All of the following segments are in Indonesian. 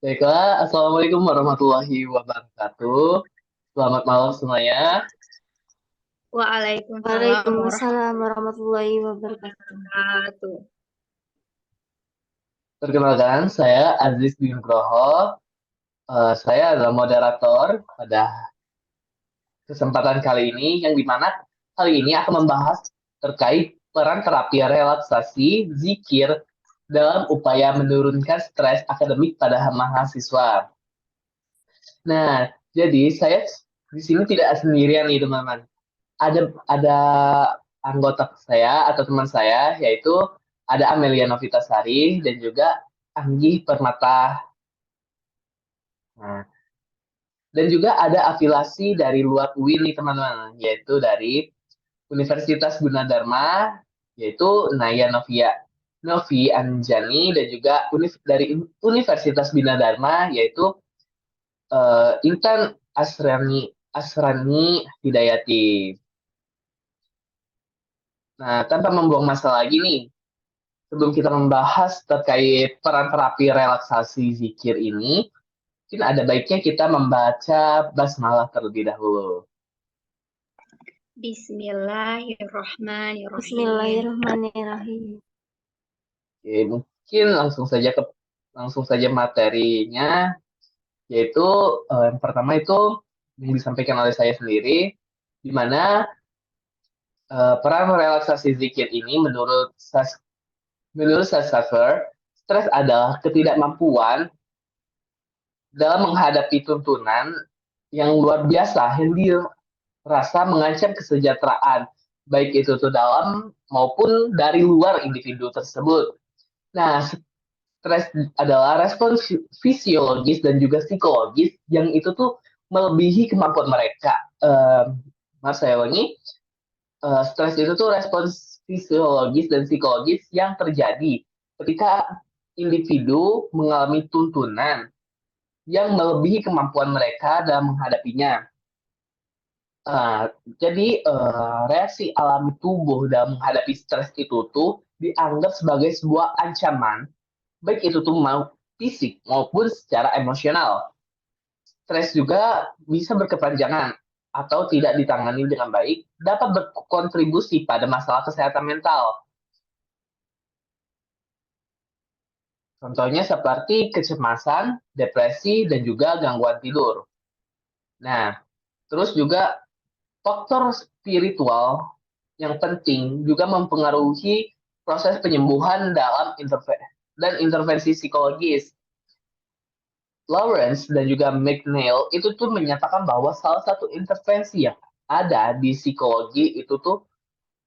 Baiklah, Assalamualaikum warahmatullahi wabarakatuh. Selamat malam semuanya. Waalaikumsalam Waalaikumsalam warahmatullahi wabarakatuh. warahmatullahi. Perkenalkan, saya Aziz Nugroho. Saya adalah moderator pada kesempatan kali ini, yang dimana kali ini akan membahas terkait peran terapi relaksasi zikir dalam upaya menurunkan stres akademik pada mahasiswa. Nah, jadi saya di sini tidak sendirian nih teman-teman. Ada anggota saya atau teman saya, yaitu ada Amelia Novitasari dan juga Anggi Permata. Nah, dan juga ada afiliasi dari luar UIN nih teman-teman, yaitu dari Universitas Gunadarma, yaitu Naya Novi Anjani, dan juga dari Universitas Gunadarma, yaitu Intan Asrani Hidayati. Nah, tanpa membuang masa lagi nih, sebelum kita membahas terkait peran terapi relaksasi zikir ini, mungkin ada baiknya kita membaca basmalah terlebih dahulu. Bismillahirrahmanirrahim. Bismillahirrahmanirrahim. Oke, mungkin langsung saja materinya, yaitu yang pertama itu yang disampaikan oleh saya sendiri, di mana peran relaksasi zikir ini menurut Sassafer, stres adalah ketidakmampuan dalam menghadapi tuntunan yang luar biasa yang dirasa mengancam kesejahteraan, baik itu tuh dalam maupun dari luar individu tersebut. Nah, stres adalah respons fisiologis dan juga psikologis yang itu tuh melebihi kemampuan mereka. Mas saya ulangi, stres itu tuh respons fisiologis dan psikologis yang terjadi ketika individu mengalami tuntunan yang melebihi kemampuan mereka dalam menghadapinya. Jadi reaksi alami tubuh dalam menghadapi stres itu tuh dianggap sebagai sebuah ancaman, baik itu tuh mau fisik maupun secara emosional. Stres juga bisa berkepanjangan atau tidak ditangani dengan baik, dapat berkontribusi pada masalah kesehatan mental. Contohnya seperti kecemasan, depresi, dan juga gangguan tidur. Nah, terus juga faktor spiritual yang penting juga mempengaruhi proses penyembuhan dan intervensi psikologis. Lawrence dan juga McNeil itu tuh menyatakan bahwa salah satu intervensi yang ada di psikologi itu tuh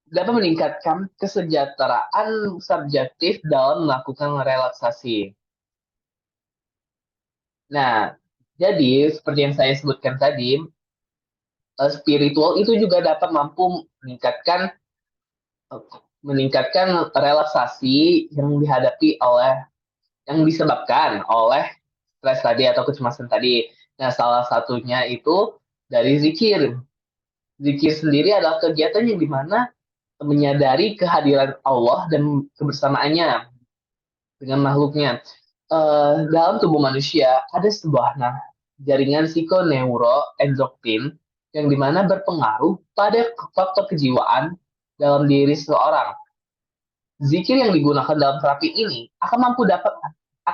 dapat meningkatkan kesejahteraan subjektif dalam melakukan relaksasi. Nah, jadi seperti yang saya sebutkan tadi, spiritual itu juga dapat mampu meningkatkan relaksasi yang disebabkan oleh stres tadi atau kecemasan tadi. Nah, salah satunya itu dari zikir. Zikir sendiri adalah kegiatan yang dimana menyadari kehadiran Allah dan kebersamaannya dengan makhluknya. Dalam tubuh manusia ada sebuah jaringan psikoneuroendokrin yang dimana berpengaruh pada faktor kejiwaan dalam diri seseorang. Zikir yang digunakan dalam terapi ini akan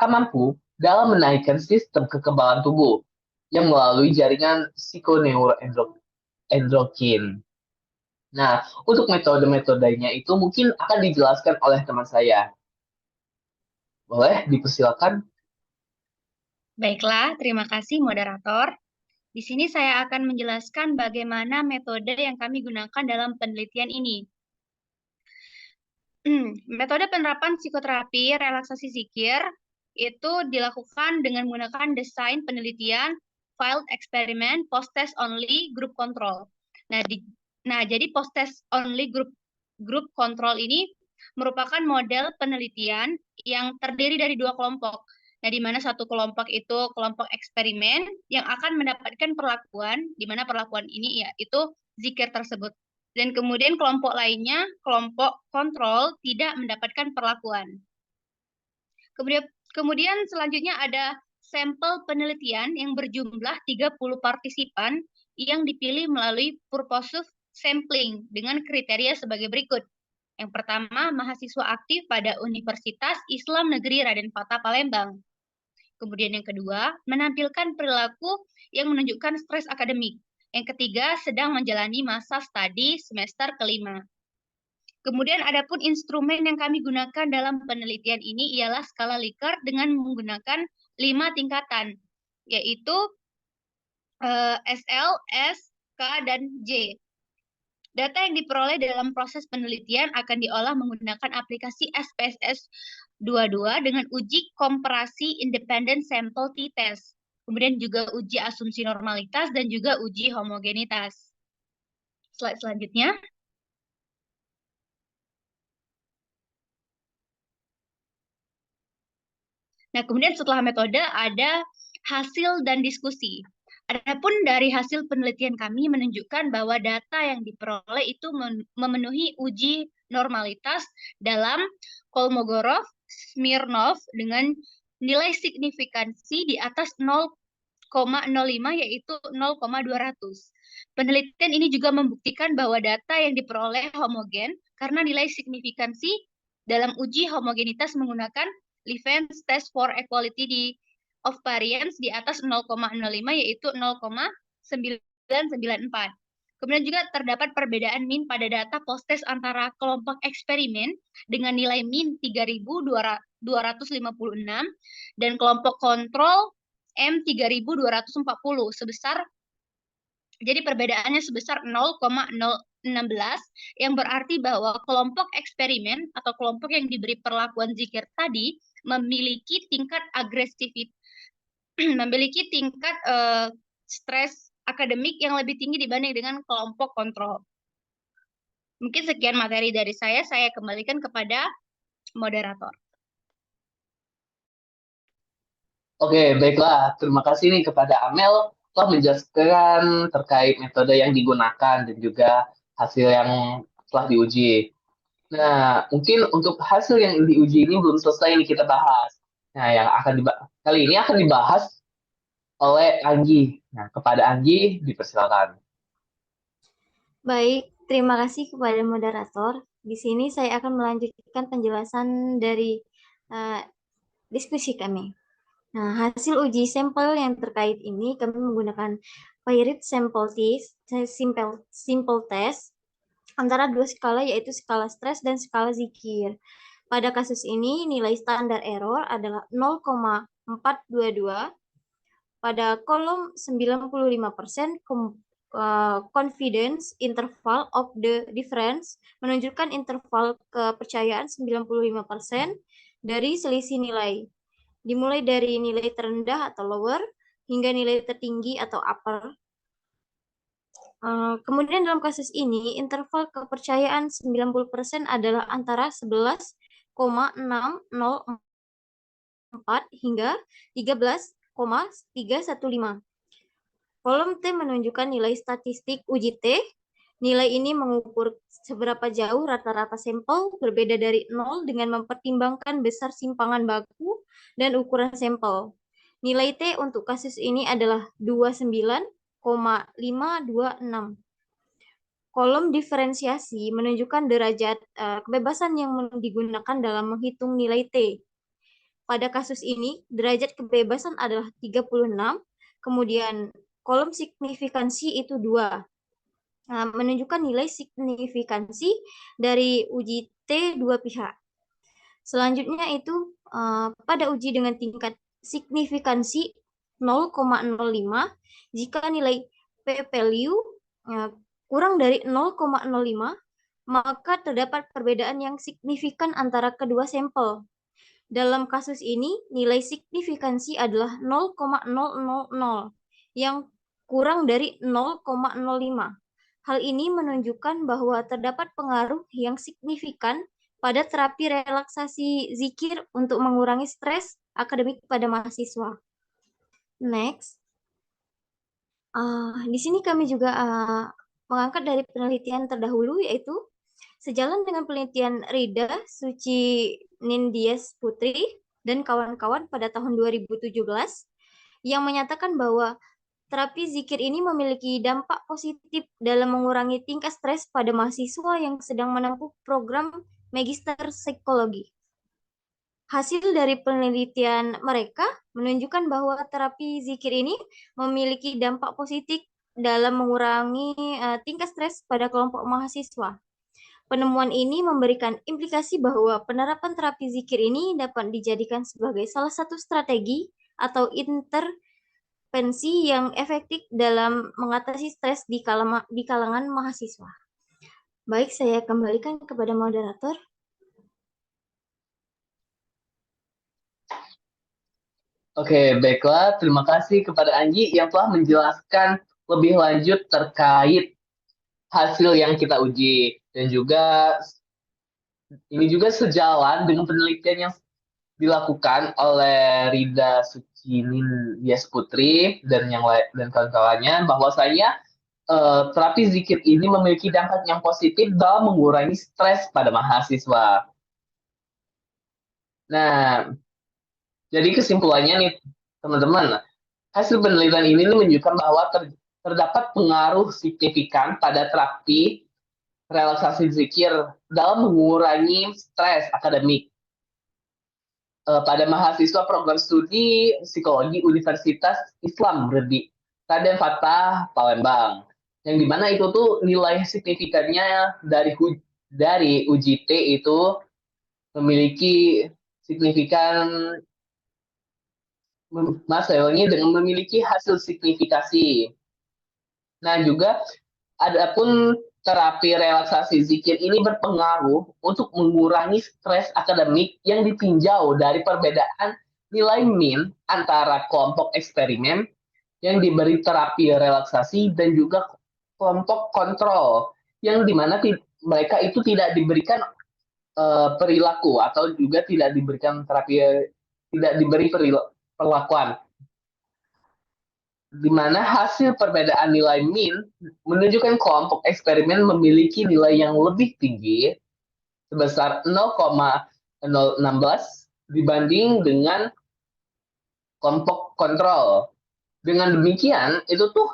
mampu dalam menaikkan sistem kekebalan tubuh yang melalui jaringan psikoneuroendokrin. Nah, untuk metode-metodenya itu mungkin akan dijelaskan oleh teman saya. Boleh dipersilakan? Baiklah, terima kasih moderator. Di sini saya akan menjelaskan bagaimana metode yang kami gunakan dalam penelitian ini. Metode penerapan psikoterapi relaksasi zikir itu dilakukan dengan menggunakan desain penelitian Field Experiment Post-Test Only Group Control. Jadi Post-Test Only Group Control ini merupakan model penelitian yang terdiri dari dua kelompok. Nah, di mana satu kelompok itu kelompok eksperimen yang akan mendapatkan perlakuan, di mana perlakuan ini yaitu zikir tersebut. Dan kemudian kelompok lainnya, kelompok kontrol, tidak mendapatkan perlakuan. Kemudian selanjutnya ada sampel penelitian yang berjumlah 30 partisipan yang dipilih melalui purposive sampling dengan kriteria sebagai berikut. Yang pertama, mahasiswa aktif pada Universitas Islam Negeri Raden Fatah Palembang. Kemudian yang kedua, menampilkan perilaku yang menunjukkan stres akademik. Yang ketiga, sedang menjalani masa studi semester kelima. Kemudian adapun instrumen yang kami gunakan dalam penelitian ini ialah skala Likert dengan menggunakan 5 tingkatan, yaitu SL, S, K, dan J. Data yang diperoleh dalam proses penelitian akan diolah menggunakan aplikasi SPSS 22 dengan uji komparasi independent sample t-test. Kemudian juga uji asumsi normalitas dan juga uji homogenitas. Slide selanjutnya. Nah, kemudian setelah metode ada hasil dan diskusi. Adapun dari hasil penelitian kami menunjukkan bahwa data yang diperoleh itu memenuhi uji normalitas dalam Kolmogorov, Smirnov dengan nilai signifikansi di atas 0,05 yaitu 0,200. Penelitian ini juga membuktikan bahwa data yang diperoleh homogen karena nilai signifikansi dalam uji homogenitas menggunakan Levens Test for Equality of Variance di atas 0,05 yaitu 0,994. Kemudian juga terdapat perbedaan min pada data post-test antara kelompok eksperimen dengan nilai min 3.256 dan kelompok kontrol M3240 jadi perbedaannya sebesar 0,016 yang berarti bahwa kelompok eksperimen atau kelompok yang diberi perlakuan zikir tadi memiliki tingkat agresivitas, memiliki tingkat stres akademik yang lebih tinggi dibanding dengan kelompok kontrol. Mungkin sekian materi dari saya kembalikan kepada moderator. Oke, baiklah. Terima kasih nih kepada Amel telah menjelaskan terkait metode yang digunakan dan juga hasil yang telah diuji. Nah, mungkin untuk hasil yang diuji ini belum selesai nih kita bahas. Nah, yang kali ini akan dibahas oleh Anggi. Nah, kepada Anggi dipersilakan. Baik, terima kasih kepada moderator. Di sini saya akan melanjutkan penjelasan dari diskusi kami. Nah, hasil uji sampel yang terkait ini kami menggunakan Paired Sample Test, simple test antara dua skala yaitu skala stres dan skala zikir. Pada kasus ini nilai standar error adalah 0,422. Pada kolom 95% confidence interval of the difference menunjukkan interval kepercayaan 95% dari selisih nilai. Dimulai dari nilai terendah atau lower hingga nilai tertinggi atau upper. Kemudian dalam kasus ini, interval kepercayaan 90% adalah antara 11,604 hingga 13,315. Kolom T menunjukkan nilai statistik uji T. Nilai ini mengukur seberapa jauh rata-rata sampel berbeda dari 0 dengan mempertimbangkan besar simpangan baku dan ukuran sampel. Nilai T untuk kasus ini adalah 29,526. Kolom diferensiasi menunjukkan derajat kebebasan yang digunakan dalam menghitung nilai T. Pada kasus ini, derajat kebebasan adalah 36, kemudian kolom signifikansi itu 2. Menunjukkan nilai signifikansi dari uji T dua pihak. Selanjutnya itu pada uji dengan tingkat signifikansi 0,05 jika nilai p-value kurang dari 0,05 maka terdapat perbedaan yang signifikan antara kedua sampel. Dalam kasus ini nilai signifikansi adalah 0,000 yang kurang dari 0,05. Hal ini menunjukkan bahwa terdapat pengaruh yang signifikan pada terapi relaksasi zikir untuk mengurangi stres akademik pada mahasiswa. Next. Di sini kami juga mengangkat dari penelitian terdahulu, yaitu sejalan dengan penelitian Rida Suci Nindias Putri dan kawan-kawan pada tahun 2017, yang menyatakan bahwa terapi zikir ini memiliki dampak positif dalam mengurangi tingkat stres pada mahasiswa yang sedang menempuh program magister psikologi. Hasil dari penelitian mereka menunjukkan bahwa terapi zikir ini memiliki dampak positif dalam mengurangi tingkat stres pada kelompok mahasiswa. Penemuan ini memberikan implikasi bahwa penerapan terapi zikir ini dapat dijadikan sebagai salah satu strategi atau intervensi yang efektif dalam mengatasi stres di kalangan mahasiswa. Baik, saya kembalikan kepada moderator. Oke, baiklah. Terima kasih kepada Anji yang telah menjelaskan lebih lanjut terkait hasil yang kita uji. Dan juga ini juga sejalan dengan penelitian yang dilakukan oleh Rida Sucinin Yes Putri dan dan kawan-kawannya, bahwasanya terapi zikir ini memiliki dampak yang positif dalam mengurangi stres pada mahasiswa. Nah, jadi kesimpulannya nih, teman-teman, hasil penelitian ini menunjukkan bahwa terdapat pengaruh signifikan pada terapi relaksasi zikir dalam mengurangi stres akademik pada mahasiswa program studi psikologi Universitas Islam Raden Fatah Palembang. Yang dimana itu tuh nilai signifikannya dari uji T itu memiliki signifikan hasilnya dengan memiliki hasil signifikasi. Nah, juga adapun terapi relaksasi zikir ini berpengaruh untuk mengurangi stres akademik yang ditinjau dari perbedaan nilai min antara kelompok eksperimen yang diberi terapi relaksasi dan juga kelompok kontrol yang dimana mereka itu tidak diberikan perilaku atau juga tidak diberikan tidak diberi perlakuan, di mana hasil perbedaan nilai min menunjukkan kelompok eksperimen memiliki nilai yang lebih tinggi sebesar 0,016 dibanding dengan kelompok kontrol. Dengan demikian, itu tuh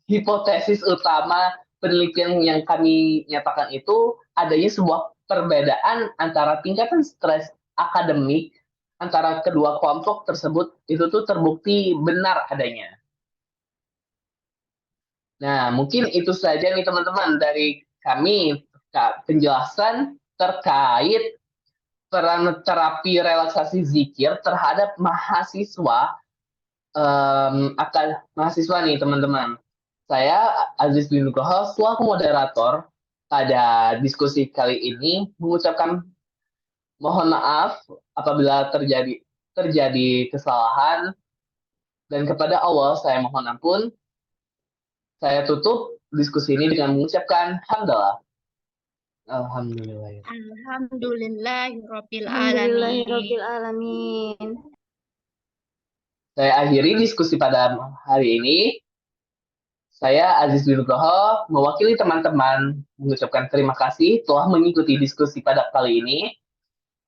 hipotesis utama penelitian yang kami nyatakan itu adanya sebuah perbedaan antara tingkatan stres akademik antara kedua kelompok tersebut itu tuh terbukti benar adanya. Nah, mungkin itu saja nih teman-teman dari kami penjelasan terkait peran terapi relaksasi zikir terhadap mahasiswa mahasiswa nih teman-teman. Saya Aziz bin Nugroho selaku moderator pada diskusi kali ini mengucapkan mohon maaf apabila terjadi kesalahan, dan kepada Allah saya mohon ampun. Saya tutup diskusi ini dengan mengucapkan hamdalah. Alhamdulillah. Alhamdulillahirabbil Alhamdulillahirrabbilalamin. Saya akhiri diskusi pada hari ini. Saya Aziz bin Nugroho mewakili teman-teman mengucapkan terima kasih telah mengikuti diskusi pada kali ini.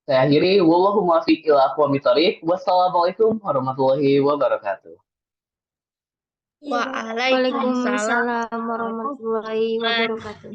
Saya akhiri, wallahu muwaffiq ila aqwamit thoriq. Wassalamualaikum warahmatullahi wabarakatuh. Waalaikumsalam Waalaikumsalam warahmatullahi wabarakatuh.